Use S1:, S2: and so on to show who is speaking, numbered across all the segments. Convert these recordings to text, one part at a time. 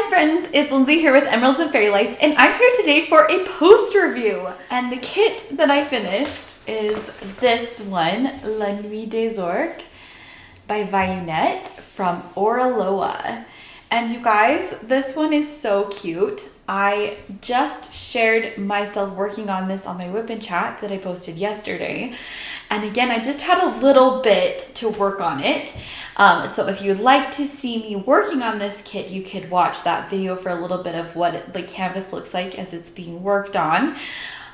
S1: Hi friends, it's Lindsay here with Emeralds and Fairy Lights, and I'm here today for a post review. And the kit that I finished is this one, La Nuit des Orques by Vayounette from Oraloa. And you guys, this one is so cute. I just shared myself working on this on my whip and chat that I posted yesterday. And again, I just had a little bit to work on it. So if you'd like to see me working on this kit, you could watch that video for a little bit of what the canvas looks like as it's being worked on.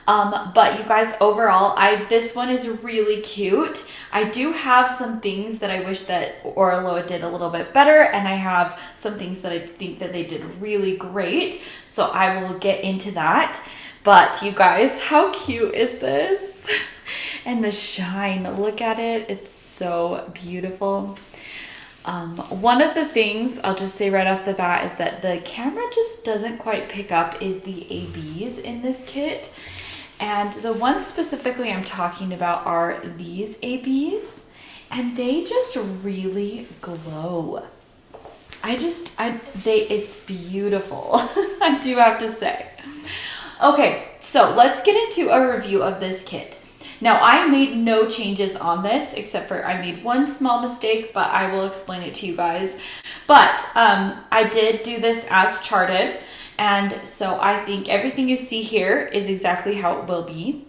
S1: But you guys, overall, this one is really cute. I do have some things that I wish that Oraloa did a little bit better, and I have some things that I think that they did really great. So I will get into that. But you guys, how cute is this? And the shine, look at it. It's so beautiful. One of the things I'll just say right off the bat is that the camera just doesn't quite pick up is the ABs in this kit. And the ones specifically I'm talking about are these ABs, and they just really glow. It's beautiful. I do have to say. Okay, so let's get into a review of this kit. Now, I made no changes on this except for I made one small mistake, but I will explain it to you guys. But I did do this as charted, and so I think everything you see here is exactly how it will be.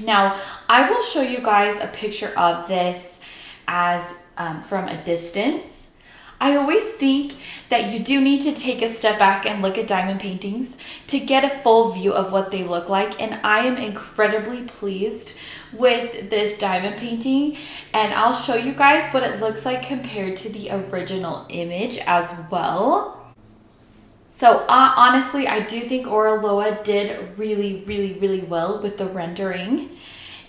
S1: Now, I will show you guys a picture of this as from a distance. I always think that you do need to take a step back and look at diamond paintings to get a full view of what they look like. And I am incredibly pleased with this diamond painting. And I'll show you guys what it looks like compared to the original image as well. So honestly, I do think Oraloa did really well with the rendering.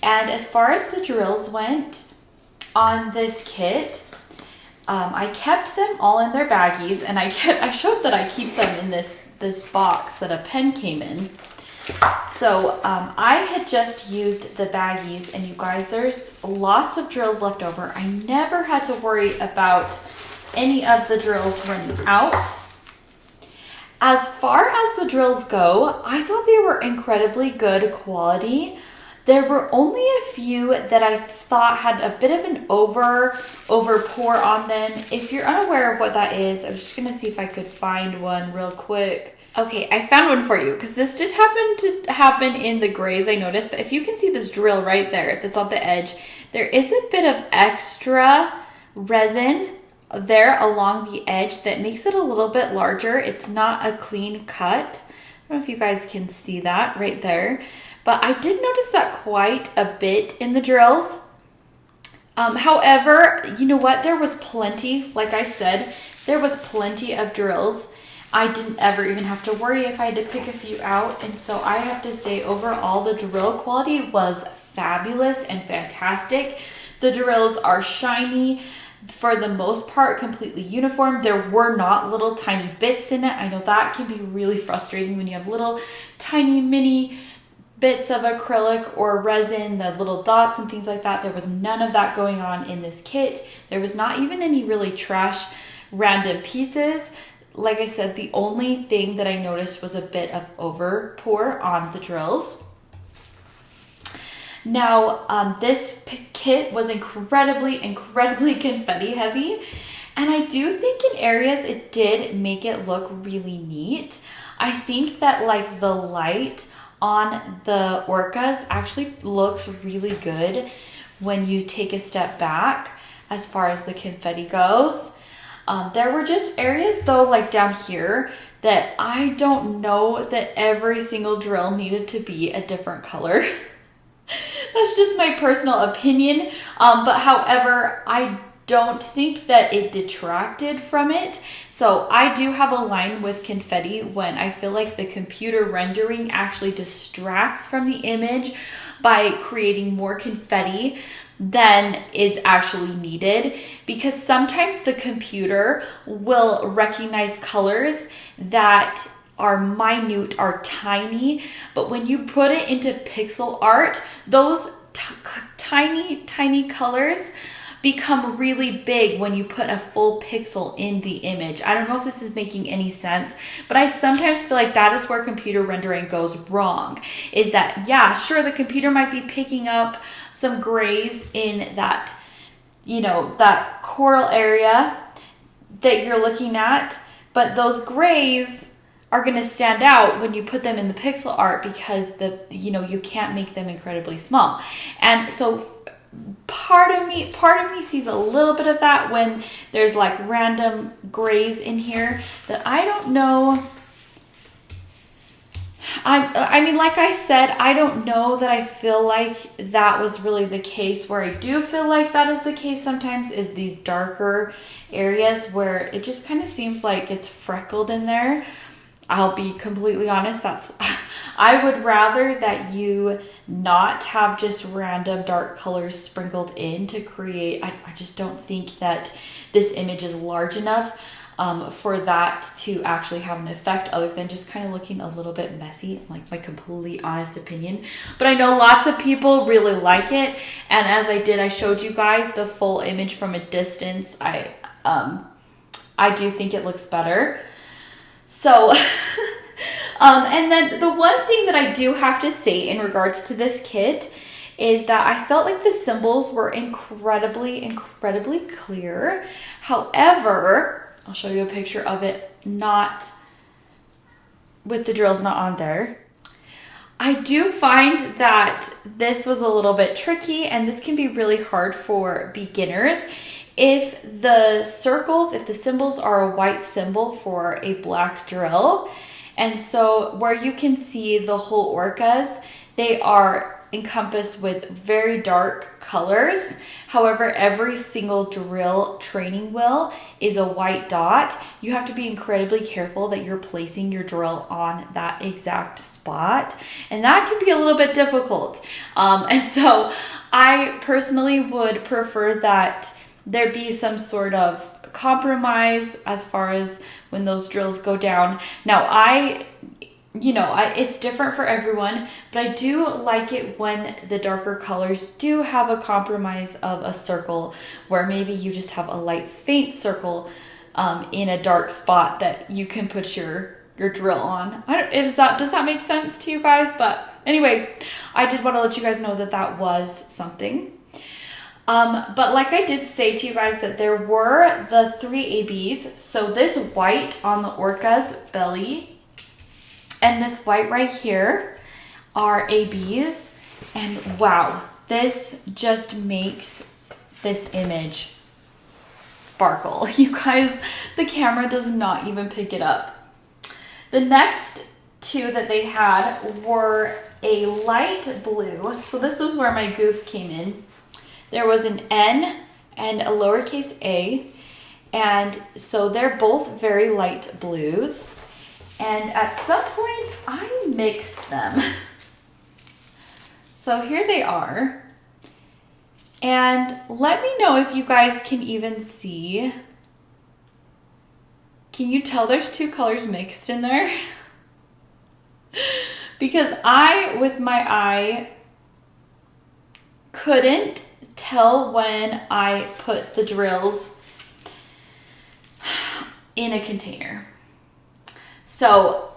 S1: And as far as the drills went on this kit, I kept them all in their baggies, and I showed that I keep them in this box that a pen came in. So I had just used the baggies, and you guys, there's lots of drills left over. I never had to worry about any of the drills running out. As far as the drills go, I thought they were incredibly good quality. There were only a few that I thought had a bit of an over pour on them. If you're unaware of what that is, I was just gonna see if I could find one real quick. Okay, I found one for you because this did happen in the grays, I noticed. But if you can see this drill right there that's on the edge, there is a bit of extra resin there along the edge that makes it a little bit larger. It's not a clean cut. I don't know if you guys can see that right there. But I did notice that quite a bit in the drills. However, you know what? There was plenty, like I said, there was plenty of drills. I didn't ever even have to worry if I had to pick a few out. And so I have to say overall, the drill quality was fabulous and fantastic. The drills are shiny. For the most part, completely uniform. There were not little tiny bits in it. I know that can be really frustrating when you have little tiny mini bits of acrylic or resin, the little dots and things like that. There was none of that going on in this kit. There was not even any really trash random pieces. Like I said, the only thing that I noticed was a bit of over pour on the drills. Now, this kit was incredibly confetti heavy, and I do think in areas it did make it look really neat. I think that like the light on the Orques actually looks really good when you take a step back as far as the confetti goes. There were just areas though, like down here, that I don't know that every single drill needed to be a different color. That's just my personal opinion. But however, I don't think that it detracted from it. So I do have a line with confetti when I feel like the computer rendering actually distracts from the image by creating more confetti than is actually needed, because sometimes the computer will recognize colors that are minute, are tiny, but when you put it into pixel art, those tiny colors become really big when you put a full pixel in the image. I don't know if this is making any sense, but I sometimes feel like that is where computer rendering goes wrong. Is that, yeah, sure, the computer might be picking up some grays in that, you know, that coral area that you're looking at, but those grays are going to stand out when you put them in the pixel art because you can't make them incredibly small. And so part of me sees a little bit of that when there's like random grays in here that I don't know. I mean, like I said, I don't know that I feel like that was really the case. Where I do feel like that is the case sometimes is these darker areas where it just kind of seems like it's freckled in there. I'll be completely honest, I would rather that you not have just random dark colors sprinkled in to create. I just don't think that this image is large enough for that to actually have an effect other than just kind of looking a little bit messy, like my complete honest opinion. But I know lots of people really like it, and as I showed you guys the full image from a distance. I do think it looks better. So, and then the one thing that I do have to say in regards to this kit is that I felt like the symbols were incredibly, incredibly clear. However, I'll show you a picture of it, not with the drills not on there. I do find that this was a little bit tricky, and this can be really hard for beginners. If the symbols are a white symbol for a black drill, and so where you can see the whole orcas, they are encompassed with very dark colors. However, every single drill training wheel is a white dot. You have to be incredibly careful that you're placing your drill on that exact spot, and that can be a little bit difficult. And so I personally would prefer that there be some sort of compromise as far as when those drills go down. Now, it's different for everyone, but I do like it when the darker colors do have a compromise of a circle where maybe you just have a light faint circle in a dark spot that you can put your drill on. Does that make sense to you guys? But anyway, I did want to let you guys know that that was something. But like I did say to you guys that there were the 3 ABs. So this white on the orca's belly and this white right here are ABs. And wow, this just makes this image sparkle. You guys, the camera does not even pick it up. The next two that they had were a light blue. So this was where my goof came in. There was an N and a lowercase a, and so they're both very light blues. And at some point, I mixed them. So here they are. And let me know if you guys can even see. Can you tell there's two colors mixed in there? Because I, with my eye, couldn't tell when I put the drills in a container. So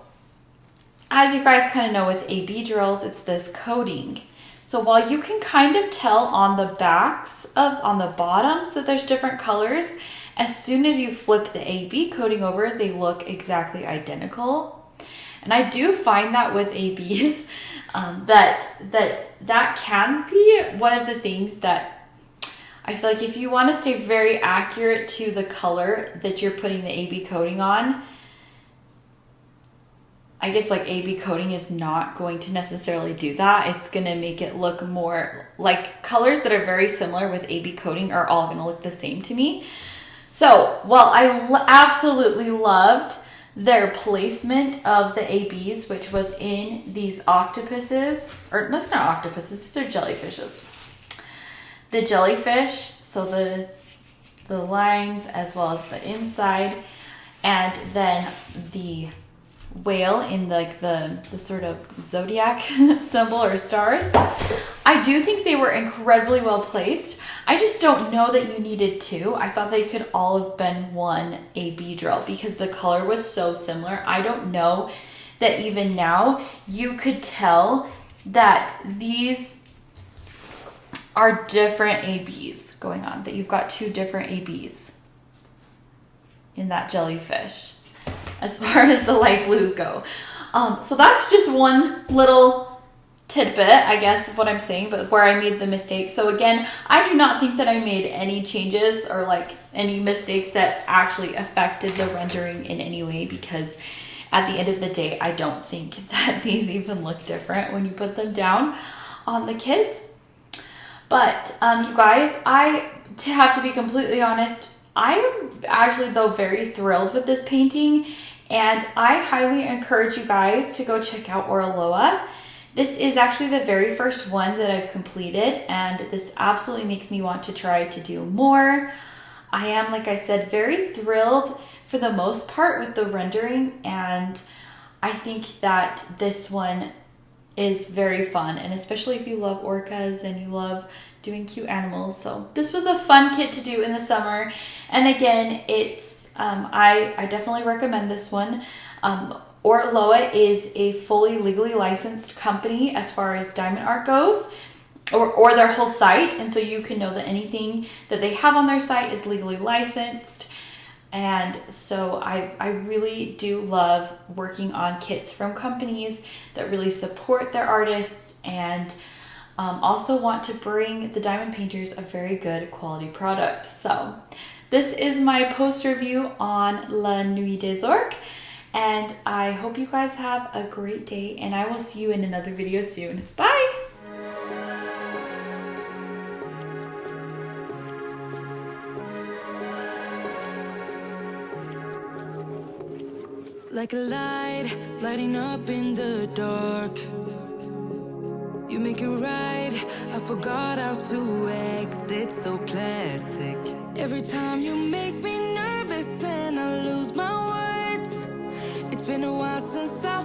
S1: as you guys kind of know with AB drills, it's this coating. So while you can kind of tell on the bottoms that there's different colors, as soon as you flip the AB coating over, they look exactly identical. And I do find that with ABs, that can be one of the things that I feel like if you want to stay very accurate to the color that you're putting the AB coating on, I guess like AB coating is not going to necessarily do that. It's going to make it look more like colors that are very similar with AB coating are all going to look the same to me. So, well, I absolutely loved their placement of the ABs, which was in these octopuses, or that's not octopuses, these are jellyfishes. The jellyfish, so the lines as well as the inside, and then the whale in like the sort of zodiac symbol or stars. I do think they were incredibly well placed. I just don't know that you needed two. I thought they could all have been one AB drill because the color was so similar. I don't know that even now you could tell that these are different ABs going on, that you've got two different ABs in that jellyfish as far as the light blues go. So that's just one little tidbit, I guess, of what I'm saying, but where I made the mistake. So again, I do not think that I made any changes or like any mistakes that actually affected the rendering in any way, because at the end of the day, I don't think that these even look different when you put them down on the kit. But you guys, to have to be completely honest, I am actually though very thrilled with this painting, and I highly encourage you guys to go check out Oraloa. This is actually the very first one that I've completed, and this absolutely makes me want to try to do more. I am, like I said, very thrilled for the most part with the rendering, and I think that this one is very fun, and especially if you love orcas and you love doing cute animals. So this was a fun kit to do in the summer, and again, it's I definitely recommend this one. Oraloa is a fully legally licensed company as far as diamond art goes, or their whole site, and so you can know that anything that they have on their site is legally licensed. And so I really do love working on kits from companies that really support their artists and also want to bring the diamond painters a very good quality product. So this is my post review on La Nuit des Orques, and I hope you guys have a great day, and I will see you in another video soon. Bye!
S2: Like a light, lighting up in the dark. You make it right, I forgot how to act. It's so classic. Every time you make me nervous and I lose my words. It's been a while since I